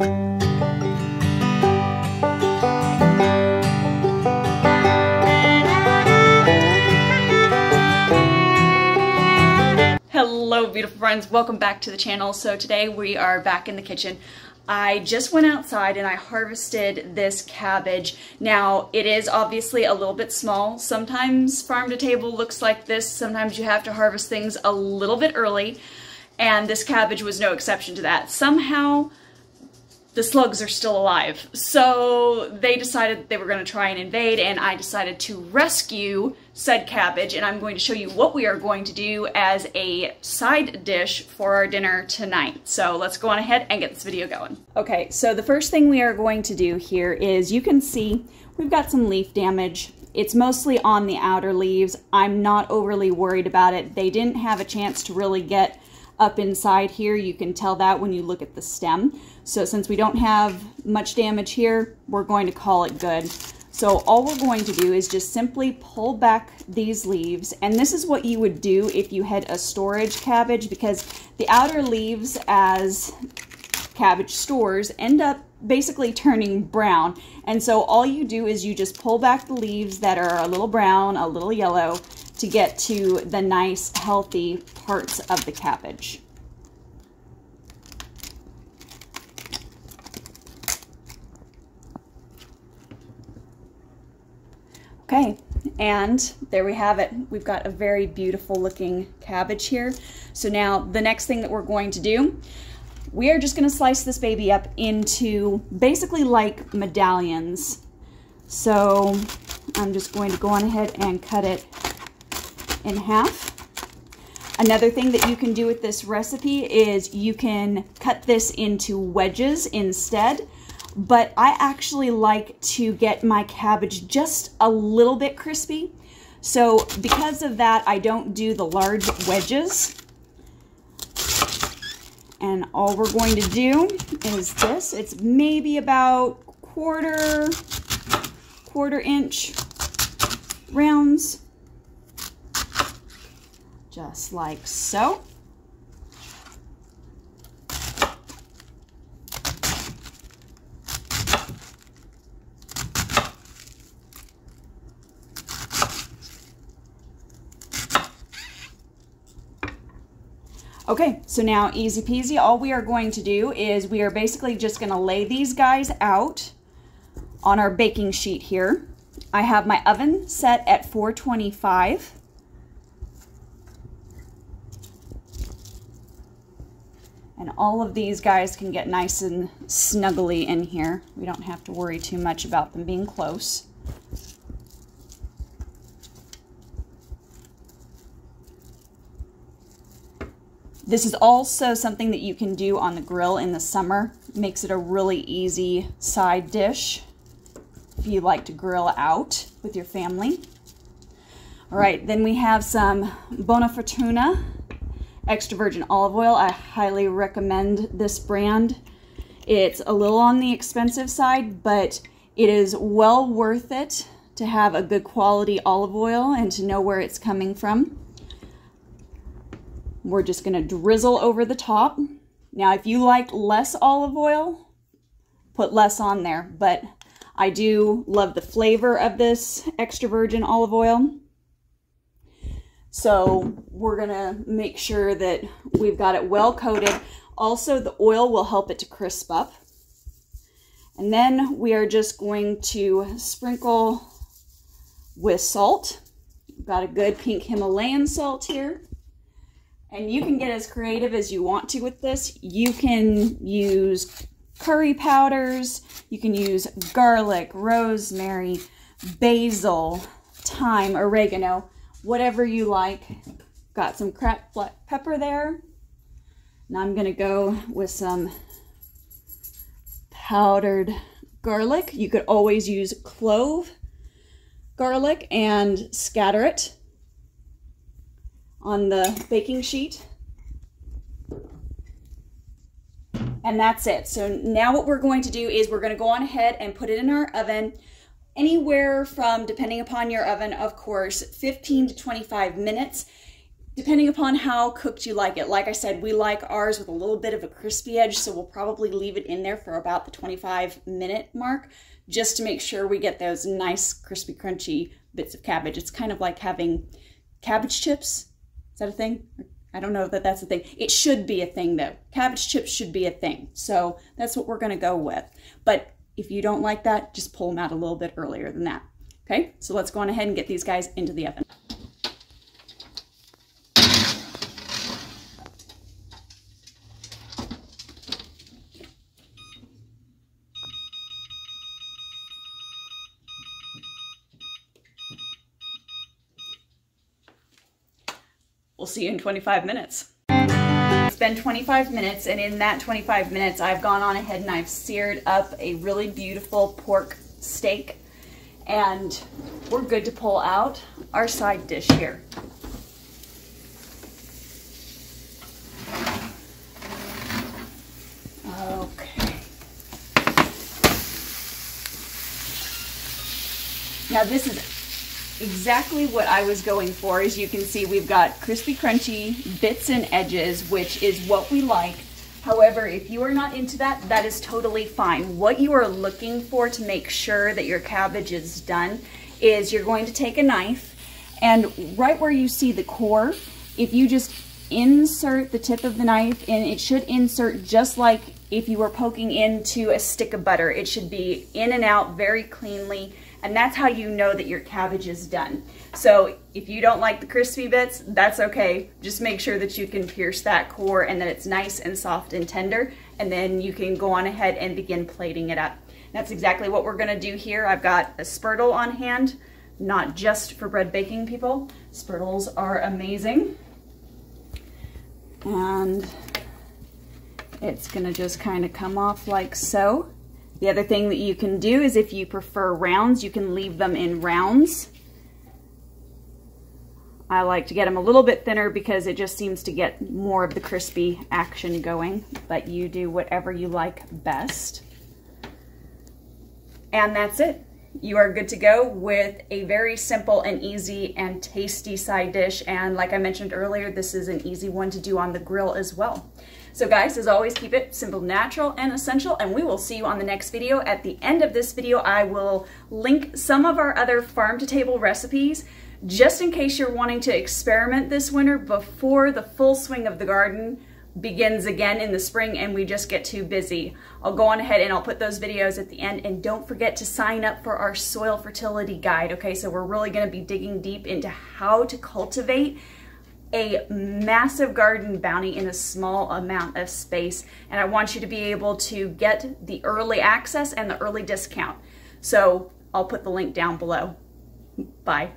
Hello beautiful friends, welcome back to the channel. So today we are back in the kitchen. I just went outside and I harvested this cabbage. Now it is obviously a little bit small. Sometimes farm to table looks like this. Sometimes you have to harvest things a little bit early, and this cabbage was no exception to that. Somehow the slugs are still alive. So they decided they were going to try and invade, and I decided to rescue said cabbage, and I'm going to show you what we are going to do as a side dish for our dinner tonight. So let's go on ahead and get this video going. Okay, so the first thing we are going to do here is, you can see we've got some leaf damage. It's mostly on the outer leaves. I'm not overly worried about it. They didn't have a chance to really get up inside here. You can tell that when you look at the stem. So since we don't have much damage here, we're going to call it good. So all we're going to do is just simply pull back these leaves, and this is what you would do if you had a storage cabbage, because the outer leaves as cabbage stores end up basically turning brown. And so all you do is you just pull back the leaves that are a little brown, a little yellow, to get to the nice healthy parts of the cabbage. Okay, and there we have it. We've got a very beautiful looking cabbage here. So now the next thing that we're going to do, we are just going to slice this baby up into basically like medallions. So I'm just going to go on ahead and cut it in half. Another thing that you can do with this recipe is you can cut this into wedges instead, but I actually like to get my cabbage just a little bit crispy. So because of that, I don't do the large wedges. And all we're going to do is this. It's maybe about quarter inch rounds. Just like so. Okay, so now easy peasy. All we are going to do is we are basically just going to lay these guys out on our baking sheet here. I have my oven set at 425. And all of these guys can get nice and snuggly in here. We don't have to worry too much about them being close. This is also something that you can do on the grill in the summer. Makes it a really easy side dish if you like to grill out with your family. All right, then we have some Buona Fortuna extra virgin olive oil. I highly recommend this brand. It's a little on the expensive side, but it is well worth it to have a good quality olive oil and to know where it's coming from. We're just going to drizzle over the top. Now, if you like less olive oil, put less on there, but I do love the flavor of this extra virgin olive oil. So we're going to make sure that we've got it well coated. Also, the oil will help it to crisp up. And then we are just going to sprinkle with salt. We've got a good pink Himalayan salt here. And you can get as creative as you want to with this. You can use curry powders. You can use garlic, rosemary, basil, thyme, oregano, whatever you like. Got some cracked black pepper there. Now I'm going to go with some powdered garlic. You could always use clove garlic and scatter it on the baking sheet. And that's it. So now what we're going to do is we're going to go on ahead and put it in our oven anywhere from, depending upon your oven, of course, 15 to 25 minutes. depending upon how cooked you like it. Like I said, we like ours with a little bit of a crispy edge, so we'll probably leave it in there for about the 25-minute mark, just to make sure we get those nice crispy, crunchy bits of cabbage. It's kind of like having cabbage chips. Is that a thing? I don't know that that's a thing. It should be a thing though. Cabbage chips should be a thing. So that's what we're gonna go with. But if you don't like that, just pull them out a little bit earlier than that. Okay, so let's go on ahead and get these guys into the oven. We'll see you in 25 minutes. It's been 25 minutes, and in that 25 minutes, I've gone on ahead and I've seared up a really beautiful pork steak, and we're good to pull out our side dish here. Okay. Now this is exactly what I was going for. As you can see, we've got crispy, crunchy bits and edges, which is what we like. However, if you are not into that, that is totally fine. What you are looking for to make sure that your cabbage is done is you're going to take a knife, and right where you see the core, if you just insert the tip of the knife in, it should insert just like if you were poking into a stick of butter. It should be in and out very cleanly, and that's how you know that your cabbage is done. So if you don't like the crispy bits, that's okay. Just make sure that you can pierce that core and that it's nice and soft and tender, and then you can go on ahead and begin plating it up. That's exactly what we're gonna do here. I've got a spurtle on hand, not just for bread baking people. Spurtles are amazing. And it's gonna just kind of come off like so. The other thing that you can do is if you prefer rounds, you can leave them in rounds. I like to get them a little bit thinner because it just seems to get more of the crispy action going, but you do whatever you like best. And that's it. You are good to go with a very simple and easy and tasty side dish. And like I mentioned earlier, this is an easy one to do on the grill as well. So guys, as always, keep it simple, natural, and essential, and we will see you on the next video. At the end of this video, I will link some of our other farm-to-table recipes, just in case you're wanting to experiment this winter before the full swing of the garden begins again in the spring and we just get too busy. I'll go on ahead and I'll put those videos at the end, and don't forget to sign up for our soil fertility guide, okay? So we're really gonna be digging deep into how to cultivate a massive garden bounty in a small amount of space, and I want you to be able to get the early access and the early discount. So I'll put the link down below. Bye.